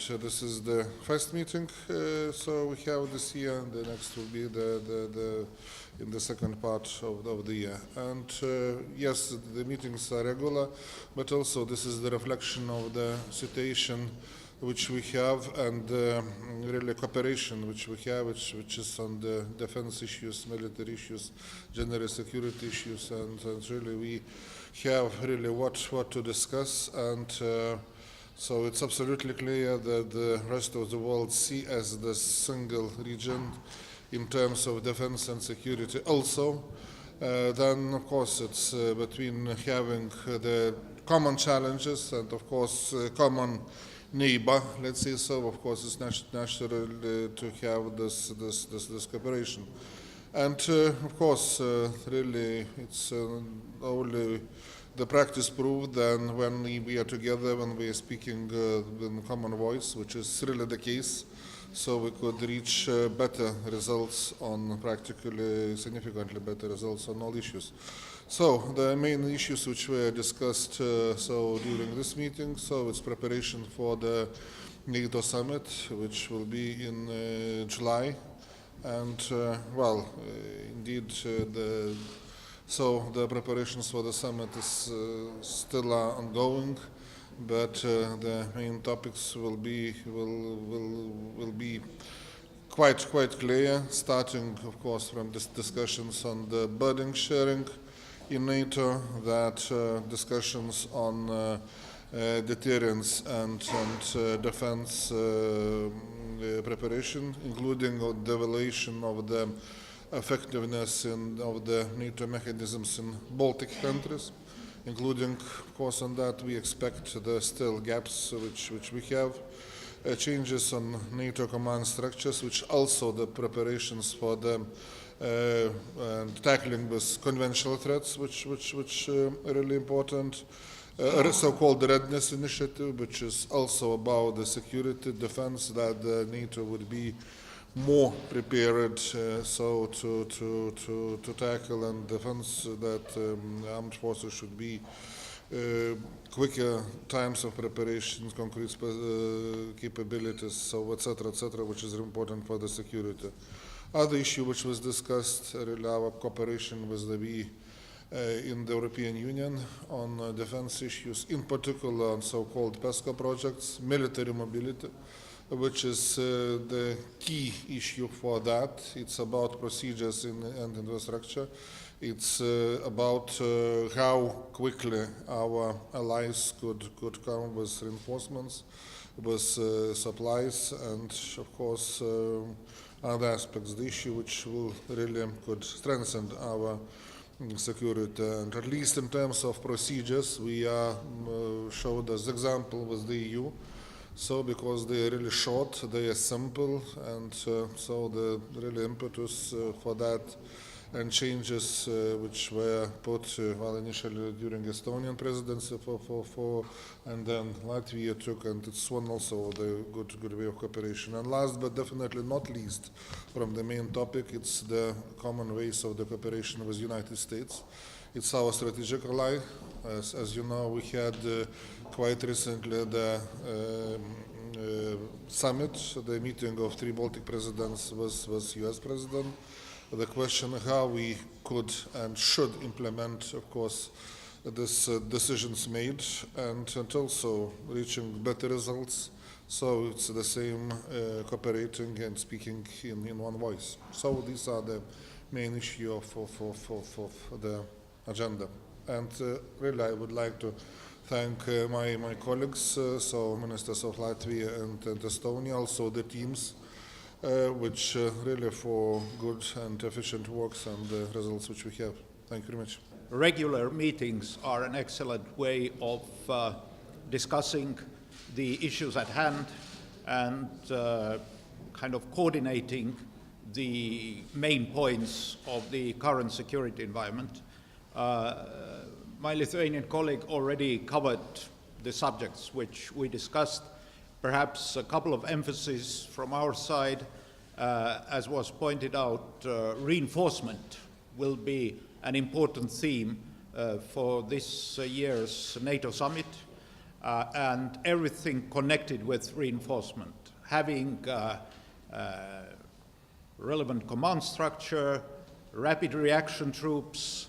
this is the first meeting so we have this year, and the next will be the in the second part of the year. And yes, the meetings are regular, but also this is the reflection of the situation which we have, and really cooperation which we have, which is on the defense issues, military issues, general security issues, and really we have really what to discuss. And so it's absolutely clear that the rest of the world see as the single region in terms of defense and security also. Then of course it's between having the common challenges and of course common neighbor, let's say so. Of course it's natural to have this cooperation. And of course really it's only the practice proved that when we are together, when we are speaking in common voice, which is really the case, so we could reach better results on practically significantly better results on all issues. So the main issues which were discussed so during this meeting, so it's preparation for the NATO summit, which will be in July, and well, indeed so the preparations for the summit is still ongoing, but the main topics will be quite clear, starting of course from discussions on the burden sharing in NATO, that discussions on deterrence and defense preparation, including the evaluation of the effectiveness of the NATO mechanisms in Baltic countries, including, of course, on that we expect there are still gaps which we have, changes on NATO command structures, which also the preparations for the tackling with conventional threats, which are really important. So-called readiness initiative, which is also about the security defense, that the NATO would be more prepared so to tackle and defense, that armed forces should be quicker times of preparation, concrete capabilities, so etc., which is important for the security. Other issue which was discussed, really our cooperation with the in the European Union on defense issues, in particular on so-called PESCO projects, military mobility, which is the key issue for that. It's about procedures and infrastructure. It's about how quickly our allies could come with reinforcements, with supplies, and of course other aspects. The issue which will really could strengthen our security, and at least in terms of procedures, we are showed as example with the EU. So because they are really short, they are simple, and so the really impetus for that and changes which were put well initially during Estonian presidency and then Latvia took, and it's one also the good way of cooperation. And last but definitely not least from the main topic, it's the common ways of the cooperation with the United States. It's our strategic ally. As you know, we had quite recently the summit, the meeting of 3 Baltic presidents was US president. The question how we could and should implement, of course, these decisions made, and also reaching better results. So it's the same cooperating and speaking in one voice. So these are the main issue of the agenda. And really I would like to thank my colleagues, so ministers of Latvia and Estonia, also the teams, which really for good and efficient works and the results which we have. Thank you very much. Regular meetings are an excellent way of discussing the issues at hand and kind of coordinating the main points of the current security environment. My Lithuanian colleague already covered the subjects which we discussed. Perhaps a couple of emphases from our side. As was pointed out, reinforcement will be an important theme for this year's NATO summit. and everything connected with reinforcement, having relevant command structure, rapid reaction troops,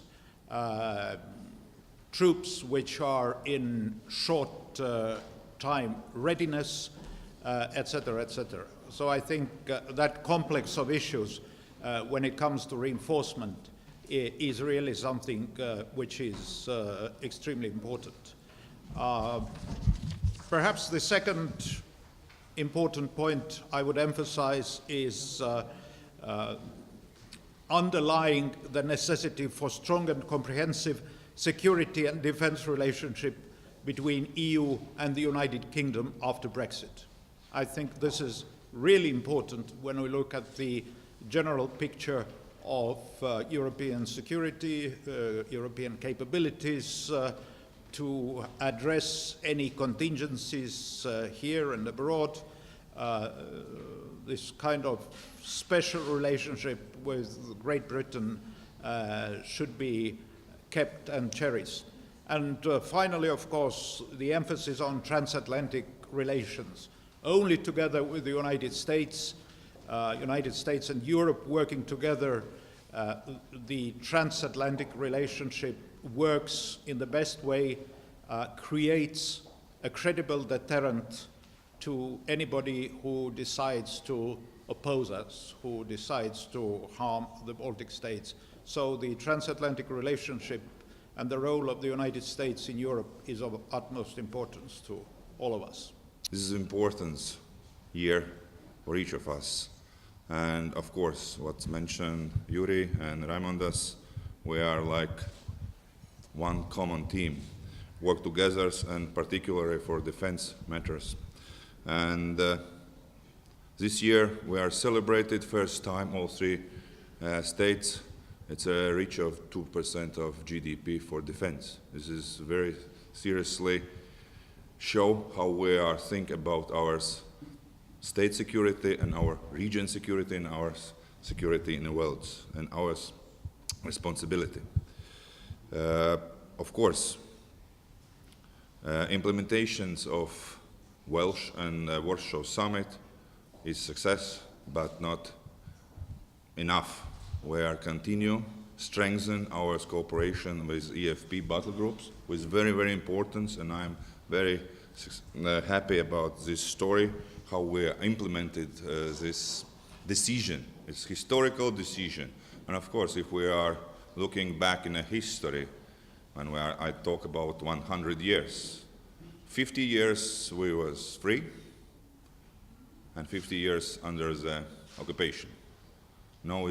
troops which are in short time readiness, etc., etc. So I think that complex of issues when it comes to reinforcement is really something which is extremely important. Perhaps the second important point I would emphasize is underlying the necessity for strong and comprehensive security and defense relationship between EU and the United Kingdom after Brexit. I think this is really important when we look at the general picture of European security, European capabilities to address any contingencies here and abroad. This kind of special relationship with Great Britain should be kept and cherished. And finally, of course, the emphasis on transatlantic relations. Only together with the United States and Europe working together, the transatlantic relationship works in the best way, creates a credible deterrent to anybody who decides to oppose us, who decides to harm the Baltic states. So the transatlantic relationship and the role of the United States in Europe is of utmost importance to all of us. This is an important year for each of us. And of course, what's mentioned, Jüri and Raimundas, we are like one common team, work together, and particularly for defense matters. And this year we are celebrated first time, all three states. It's a reach of 2% of GDP for defense. This is very seriously show how we are think about our state security and our region security and our security in the world and our responsibility. Of course, implementations of Welsh and Warsaw Summit is success, but not enough. We are continue strengthen our cooperation with EFP battle groups, which is very, very important, and I'm very happy about this story, how we implemented this decision. It's a historical decision. And of course, if we are looking back in a history, when I talk about 100 years, 50 years we was free, and 50 years under the occupation. Now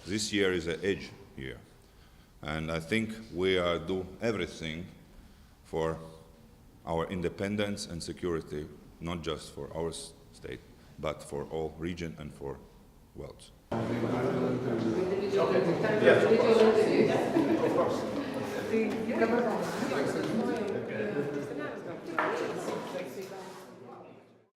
this year is an edge year. And I think we do everything for our independence and security, not just for our state, but for all region and for world. Yes, of course.